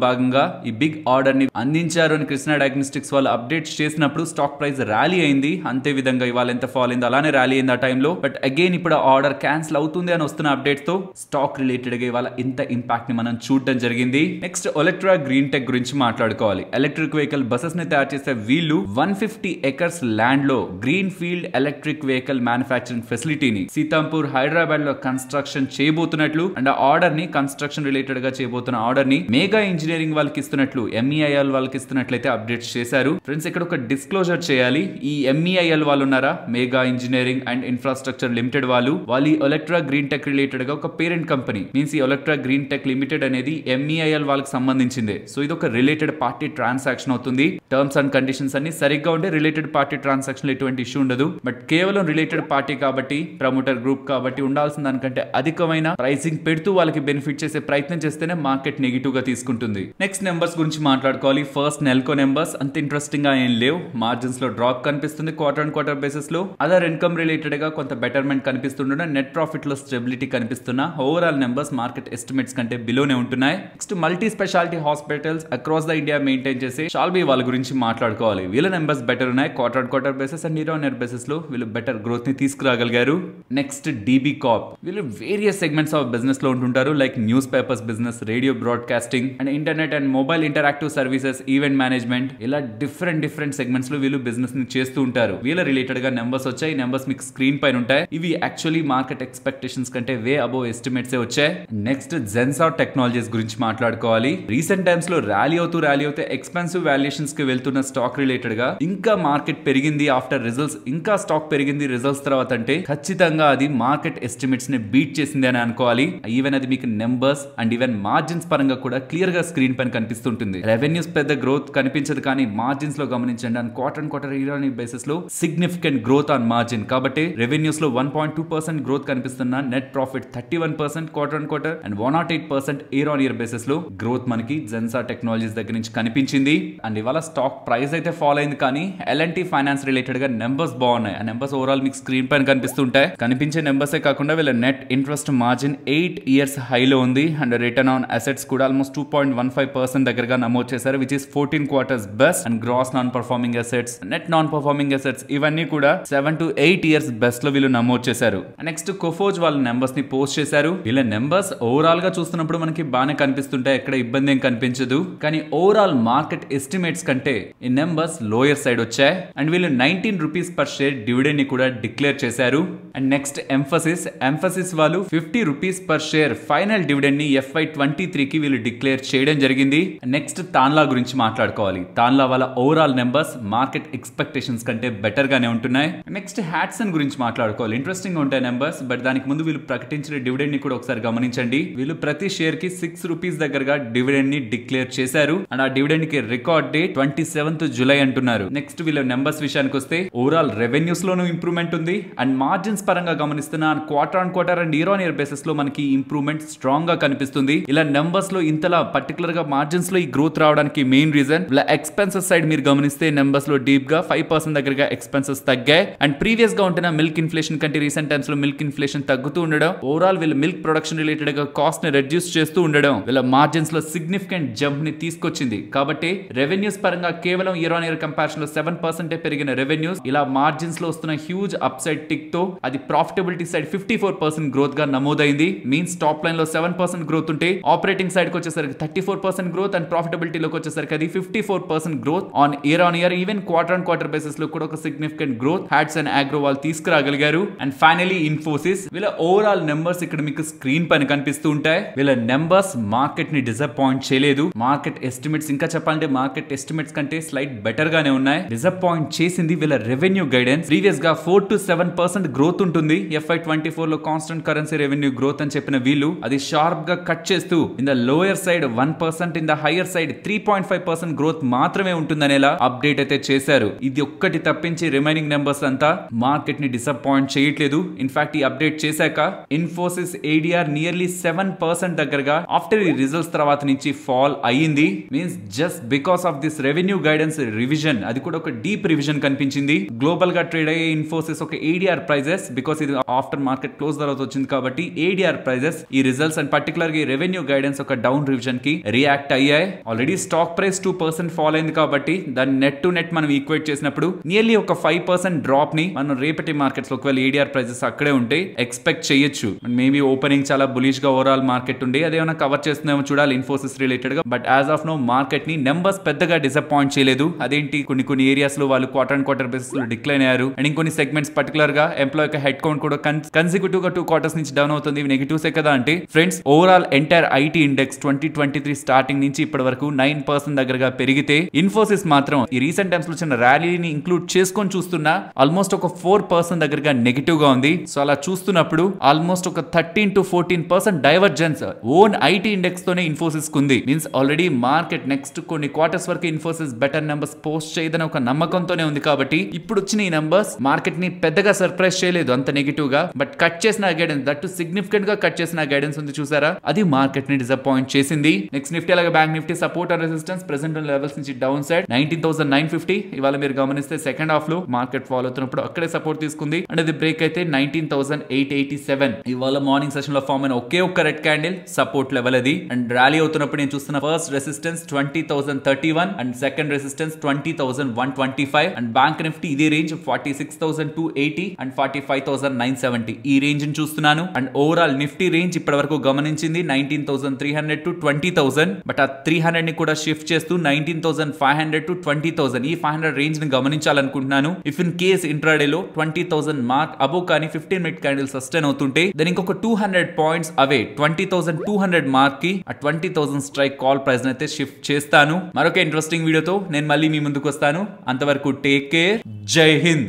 భాగంగా ఈ బిగ్ ఆర్డర్ ని అందించారు అని కృష్ణ డయాగ్నోస్టిక్స్ వాళ్ళు అప్డేట్స్ చేసినప్పుడు స్టాక్ ప్రైస్ ర్యాలీ అయింది. అంతే విధంగా ఇవాళ ఎంత ఫాల్ అయింది అలానే ర్యాలీ అయింది ఆ టైంలో. బట్ అగైన్ ఇప్పుడు ఆర్డర్ క్యాన్సిల్ అవుతుంది అని వస్తున్న అప్డేట్స్ తో స్టాక్ రిలేటెడ్ గా ఇవాళ ఇంత ఇంపాక్ట్ ని మనం చూడడం జరిగింది. నెక్స్ట్ ఎలక్ట్రా గ్రీన్ టెక్ గురించి మాట్లాడుకోవాలి. ఎలక్ట్రిక్ వెహికల్ బసెస్ ని తయారు చేసే వీళ్ళు 150 ఎకర్స్ ల్యాండ్ లో green field electric vehicle manufacturing ఫెసిలిటీని సీతాంపూర్ హైదరాబాద్ లో కన్స్ట్రక్షన్ చేయబోతున్నట్లు అండ్ ఆ ఆర్డర్ ని కన్స్ట్రక్షన్ రిలేటెడ్ గా చేయబోతున్న ఆర్డర్ ని మేఘా ఇంజనీరింగ్ వాళ్ళకి ఇస్తున్నట్లు MEIL వాళ్ళకి ఇస్తున్నట్లయితే అప్డేట్స్ చేశారు. ఫ్రెండ్స్ ఇక్కడ ఒక డిస్క్లోజర్ చేయాలి. ఈ MEIL వాళ్ళు ఉన్నారా, Megha engineering and infrastructure limited వాళ్ళు ఈ ఎలక్ట్రా గ్రీన్ టెక్ రిలేటెడ్ గా ఒక పేరెంట్ కంపెనీ. మీన్స్ ఈ ఎలక్ట్రా గ్రీన్ టెక్ లిమిటెడ్ అనేది MEIL వాళ్ళకి సంబంధించిందే. సో ఇది ఒక రిలేటెడ్ పార్టీ ట్రాన్సాక్షన్ అవుతుంది. టర్మ్స్ అండ్ కండిషన్స్ అన్ని సరిగ్గా ఉంటే రిలేటెడ్ పార్టీ ట్రాన్సాక్షన్ ఎటువంటి ఇష్యూ ఉండదు. బట్ కేవలం రిలేటెడ్ పార్టీ కాబట్టి ప్రమోటర్ గ్రూప్ కాబట్టి ఉండాల్సిన దానికంటే అధికమైన ప్రైసింగ్ పెడుతూ వాళ్ళకి బెనిఫిట్ చేసే ప్రయత్నం చేస్తేనే మార్కెట్ నెగిటివ్ గా తీసుకుంటుంది. నెక్స్ట్ నెంబర్స్ గురించి మాట్లాడుకోవాలి. ఫస్ట్ నెల్కో నెంబర్స్ అంత ఇంట్రెస్టింగ్ గా ఏం లేవు. మార్జిన్స్ లో డ్రాప్ కనిపిస్తుంది క్వార్టర్ అండ్ క్వార్టర్ బేసిస్ లో. అదర్ ఇన్కమ్ రిలేటెడ్ గా కొంత బెటర్మెంట్ కనిపిస్తుండడం, నెట్ ప్రాఫిట్ లో స్టెబిలిటీ కనిపిస్తున్న ఓవరాల్ నెంబర్స్ మార్కెట్ ఎస్టిమేట్స్ కంటే బిలోనే ఉంటున్నాయి. Next multi speciality hospitals across the India maintain చేసే షాల్బీ వాళ్ళ గురించి మాట్లాడుకోవాలి. వీళ్ళ నెంబర్స్ బెటర్ ఉన్నాయి. Quarter and quarter basis and year on year basis లో వీళ్ళు బెటర్ గ్రోత్ ని తీసుకురాగలిగారు. నెక్స్ట్ DB Corp వీళ్ళు వేరియస్ సెగ్మెంట్స్ ఆఫ్ బిజినెస్ లో ఉంటుంటారు. Like news papers business, radio broadcasting and internet and mobile interactive services, event management, ఇలా డిఫరెంట్ సెగ్మెంట్స్ లో వీళ్ళు బిజినెస్ ని చేస్తూ ఉంటారు. వీళ్ళ రిలేటెడ్ గా నెంబర్స్ వచ్చాయి. నెంబర్స్ మీకు స్క్రీన్ పైన ఉంటాయి. ఇవి యాక్చువల్లీ మార్కెట్ ఎక్స్పెక్టేషన్స్ కంటే వే అబోవ్ ఎస్టిమేట్స్ వచ్చాయి. నెక్స్ట్ జెన్సార్ టెక్నాలజీస్ గురించి మాట్లాడుకోవాలి. రీసెంట్ టైమ్స్ లో ర్యాలీ అవుతే ఎక్స్పెన్సివ్ వాల్యుయేషన్స్ కి వెళ్తున్న స్టాక్ రిలేటెడ్ గా ఇంకా మార్కెట్ పెరిగింది ఆఫ్టర్ రిజల్ట్స్, ఇంకా స్టాక్ పెరిగింది రిజల్ట్స్ తర్వాత అంటే ఖచ్చితంగా అది మార్కెట్ ఎస్టిమేట్స్ ని బీట్ చేసింది అని అనుకోవాలి. ఈవెన్ అది మీకు నెంబర్స్ అండ్ ఈవెన్ మార్జిన్స్ పరంగా కూడా క్లియర్ గా స్క్రీన్ పైన కనిపిస్తుంటుంది. రెవెన్యూస్ పెద్ద గ్రోత్ కనిపించదు కానీ మార్జిన్స్ లో గమనించండి అండ్ క్వార్టర్ ఇయర్ బేసిస్ లో సిగ్నిఫికెంట్ గ్రోత్ ఆన్ మార్జిన్. కాబట్టి రెవెన్యూస్ లో 1.2% గ్రోత్ కనిపిస్తున్న, net profit 31% quarter and 108% year on year basis లో గ్రోత్ మనకి జెన్సార్ టెక్నాలజీస్ దగ్గర నుంచి కనిపించింది. అండ్ ఇవాళ స్టాక్ ప్రైస్ అయితే ఫాలో అయింది కానీ L&T ఫైనాన్స్ రిలేటెడ్ గా నెంబర్స్ బాగున్నాయి. ఆ నెంబర్స్ ఓవరాల్ మీకు స్క్రీన్ పైన కనిపిస్తుంటాయి. కనిపించే నెంబర్సే కాకుండా వీళ్ళ నెట్ ఇంట్రెస్ట్ మార్జిన్ 8 ఇయర్స్ హైలో ఉంది అండ్ రిటర్న్ ఆన్ అసెట్స్ కూడా ఆల్మోస్ట్ 2.15% దగ్గరగా నమోదు చేశారు, which is 14 quarters best. And gross non performing assets, net non performing assets ఇవన్నీ కూడా 7 to 8 ఇయర్స్ బెస్ట్ లో వీళ్ళు నమోదు చేశారు. నెక్స్ట్ కోఫోజ్ వాళ్ళ నెంబర్స్ ని పోస్ట్ చేశారు. వీళ్ళ నెంబర్స్ ఓవరాల్ గా చూస్తున్నప్పుడు మనకి బాగానే కనిపిస్తుంటాయి, ఎక్కడ ఇబ్బంది ఏం కనిపించదు. కానీ ఓవరాల్ మార్కెట్ ఎస్టిమేట్స్ కంటే ఈ నెంబర్స్ లోయర్ సైడ్ వచ్చాయి. అండ్ వీళ్ళు 19 రూపీస్ పర్ షేర్ డివిడెండ్ ని కూడా డిక్లేర్ చేశారు. అండ్ నెక్స్ట్ ఎంఫసిస్ వాళ్ళు 50 rupees per share final dividend ని FY23 కి వీళ్ళు డిక్లేర్ చేయడం జరిగింది. నెక్స్ట్ తాన్లా గురించి మాట్లాడుకోవాలి. తాన్లా వాళ్ళ ఓవరాల్ నెంబర్స్ మార్కెట్ ఎక్స్పెక్టేషన్స్ కంటే బెటర్ గానే ఉంటున్నాయి. నెక్స్ట్ హ్యాట్సన్ గురించి మాట్లాడుకోవాలి. ఇంట్రెస్టింగ్ ఉంటాయి నెంబర్స్, బట్ దానికి ముందు వీళ్ళు ప్రకటించిన డివిడెండ్ ని కూడా ఒకసారి గమనించండి. వీళ్ళు ప్రతి షేర్ కి 6 రూపీస్ దగ్గరగా డివిడెండ్ ని డిక్లేర్ చేశారు. అండ్ ఆ డివిడెండ్ కి రికార్డ్ డేట్ 27th జూలై అంటున్నారు. నెక్స్ట్ వీళ్ళ నెంబర్స్ విషయానికి వస్తే ఓవరాల్ రెవెన్యూస్ లోనూ ఇంప్రూవ్మెంట్ ఉంది అండ్ మార్జిన్స్ పరంగా గమనిస్తున్న quarter and year on year basis లో మనకి ఇంప్రూవ్మెంట్ స్ట్రాంగ్ గా కనిపిస్తుంది. ఇలా నెంబర్స్ లో ఇంతలా పర్టికులర్ గా మార్జిన్స్ లో ఈ గ్రోత్ రావడానికి మెయిన్ రీజన్ ఇలా ఎక్స్పెన్సెస్ సైడ్ మీరు గమనిస్తే నెంబర్స్ లో డీప్ గా 5% దగ్గరగా ఎక్స్పెన్సెస్ తగ్గాయి. అండ్ ప్రీవియస్ గా ఉంటున్న మిల్క్ ఇన్ఫ్లేషన్ కంటే రీసెంట్ టైమ్స్ లో మిల్క్ ఇన్ఫ్లేషన్ తగ్గుతూ ఉండడం, ఓవరాల్ వీళ్ళ మిల్క్ ప్రొడక్షన్ రిలేటెడ్ గా కాస్ట్ ని రెడ్యూస్ చేస్తూ ఉండడం వీళ్ళ మార్జిన్స్ లో సిగ్నిఫికెంట్ జంప్ ని తీసుకొచ్చింది. కాబట్టి రెవెన్యూస్ పరంగా కేవలం ఇయర్ ఆన్ ఇయర్ కంపారిజన్ లో 7% పెరిగిన రెవెన్యూస్ ఇలా మార్జిన్స్ లో వస్తున్న హ్యూజ్ అప్ సైడ్ టిక్ తో అది ప్రాఫిటబిలిటీ సైడ్ 54% గ్రోత్ గా నమోదైంది. మీన్స్ టాప్ లైన్ లో 7% గ్రోత్ ఉంటే ఆపరేటింగ్ సైడ్ కి వచ్చేసరికి 34% గ్రోత్ అండ్ ప్రాఫిటబిలిటీలోకి వచ్చేసరికి అది 54% growth on year even quarter basis లో కూడా ఒక significant growth hats and agro వాళ్ళు తీసుకురాగలిగారు. అండ్ ఫైనలీ ఇన్ఫోసిస్ వీళ్ళ ఓవరాల్ నెంబర్స్ ఇక్కడ మీకు స్క్రీన్ పైన కనిపిస్తూ ఉంటాయి. వీళ్ళ నెంబర్స్ మార్కెట్ ని డిసప్పాయింట్ చేయలేదు. మార్కెట్ ఎస్టిమేట్స్ ఇంకా చెప్పాలంటే మార్కెట్ ఎస్టిమేట్స్ కంటే స్లైట్ బెటర్ గానే ఉన్నాయి. డిసప్పాయింట్ చేసింది వీళ్ళ రెవెన్యూ గైడెన్స్. ప్రీవియస్ గా 4 to 7% గ్రోత్ ఉంటుంది. FY24 లో కాన్స్టెంట్ కరెన్సీ రెవెన్యూ గ్రోత్ అని చెప్పిన వీళ్ళు అది షార్ప్ గా కట్ చేస్తూ in the lower side 1%, in the higher side 3.5% growth మాత్రమే ఉంటుందనేలా అప్డేట్ అయితే చేశారు. ఇది ఒక్కటి తప్పించి రిమైనింగ్ నెంబర్స్ అంతా మార్కెట్ ని డిసప్పాయింట్ చేయట్లేదు. ఇన్ఫాక్ట్ ఈ అప్డేట్ చేశాక ఇన్ఫోసిస్ ADR నియర్లీ 7% దగ్గరగా ఆఫ్టర్ ఈ రిజల్ట్స్ తర్వాత నుంచి ఫాల్ అయ్యింది. Means just because of this revenue guidance revision, అది కూడా ఒక డీప్ రివిజన్ కనిపించింది. గ్లోబల్ గా ట్రేడ్ అయ్యే ఇన్ఫోసిస్ ఒక ADR ప్రైజెస్, బికాస్ ఇది ఆఫ్టర్ మార్కెట్ క్లోజ్ తర్వాత వచ్చింది కాబట్టి ADR ప్రైజెస్ ఈ రిజల్ట్స్ అండ్ పర్టికులర్ గా రెవెన్యూ గైడెన్స్ ఒక డౌన్ రివిజన్ కి రియాక్ట్ అయ్యాయి. ఆల్రెడీ స్టాక్ ప్రైస్ 2% ఫాల్ అయింది కాబట్టి దాని నెట్ టు నెట్ మనం ఈక్వేట్ చేసినప్పుడు నియర్లీ ఒక 5% డ్రాప్ ని మనం రేపటి మార్కెట్స్ లో ఒకవేళ ADR ప్రైజెస్ అక్కడే ఉంటే ఎక్స్పెక్ట్ చేయొచ్చు. మేబీ ఓపెనింగ్ చాలా బులిష్ గా ఓవరాల్ మార్కెట్ ఉండే అదేమైనా కవర్ చేస్తుందేమో చూడాలి ఇన్ఫోసిస్ రిలేటెడ్ గా. But as of now market ని నెంబర్స్ పెద్దగా డిసప్పాయింట్ చేయలేదు. అదేంటి కొన్ని ఏరియాస్ లో వాళ్ళు క్వార్టర్ అండ్ క్వార్టర్ బేసిస్ లో డిక్లైన్ అయ్యారు. అండ్ ఇంకొన్ని సెగ్మెంట్స్ పర్టికులర్ గా ఎంప్లాయ్ హెడ్ కౌంట్ కూడా కన్సిక్యూటివ్ గా 2 క్వార్టర్స్ నుంచి డౌన్ అవుతుంది. ఇవి నెగిటివ్సే కదా అంటే friends, overall entire IT index 2023 starting నుంచి ఇప్పటి వరకు 9% దగ్గరగా పెరిగితే ఇన్ఫోసిస్ మాత్రం ఈ రీసెంట్ టైమ్స్ లో వచ్చిన ర్యాలీని ఇంక్లూడ్ చేసుకొని చూస్తున్నా ఆల్మోస్ట్ ఒక 4% దగ్గరగా నెగిటివ్ గా ఉంది. సో అలా చూస్తున్నప్పుడు ఆల్మోస్ట్ ఒక 13 to 14% divergence on IT index తోనే ఇన్ఫోసిస్ కుంది. మీన్స్ ఆల్రెడీ మార్కెట్ నెక్స్ట్ కొన్ని క్వార్టర్స్ వరకు ఇన్ఫోసిస్ బెటర్ నెంబర్స్ పోస్ట్ చేయదని ఒక నమ్మకంతోనే ఉంది. కాబట్టి ఇప్పుడు వచ్చిన ఈ నెంబర్స్ మార్కెట్ ని పెద్దగా సర్ప్రైజ్ చేయలేదు అంత నెగిటివ్ గా. బట్ కట్ చేసిన గైడెన్స్, దట్ సిగ్నిఫికెంట్ గా కట్ చేసిన గైడెన్స్ ఉంది చూసారా, అది మార్కెట్ ని డిసప్పాయింట్ చేసింది. నెక్స్ట్ నిఫ్టీ అలాగే bank Nifty support and resistance present levels నుంచి డౌన్ సైడ్ 19,950. ఇవాళ మీరు గమనిస్తే సెకండ్ హాఫ్ లో మార్కెట్ ఫాలో అవుతున్నప్పుడు అక్కడే సపోర్ట్ తీసుకుంది అండ్ అది బ్రేక్ అయితే 19,887. ఇవాళ మార్నింగ్ సెషన్ లో ఫామ్ అయిన ఒకే ఒక్క రెడ్ క్యాండిల్ సపోర్ట్ లెవెల్ అది. అండ్ ర్యాలీ అవుతున్నప్పుడు నేను చూస్తున్న first resistance 20,031 and second resistance 20,125 and bank Nifty ఇదే రేంజ్ 46,280 అండ్ 45,970 ఈ రేంజ్ ని చూస్తున్నాను. అండ్ ఓవరాల్ నిఫ్టీ రేంజ్ ఇప్పటి వరకు గమనించింది 19,300 to 20,000. బట్ ఆ 300 ని కూడా షిఫ్ట్ చేస్తూ 19,500 to 20,000 ఈ 500 రేంజ్ ని గమనించాలనుకుంటున్నాను. ఇఫ్ ఇన్ కేస్ ఇంట్రాడే లో 20,000 మార్క్ అబో కానీ 15 మినిట్ క్యాండిల్ సస్టైన్ అవుతుంటే దాని ఇంకొక 200 పాయింట్స్ అవే 20,200 మార్క్ కి ఆ 20,000 స్ట్రైక్ కాల్ ప్రైస్ అయితే షిఫ్ట్ చేస్తాను. మరొక ఇంట్రెస్టింగ్ వీడియోతో నేను మళ్ళీ మీ ముందుకు వస్తాను. అంతవరకు టేక్ కేర్. జై హింద్.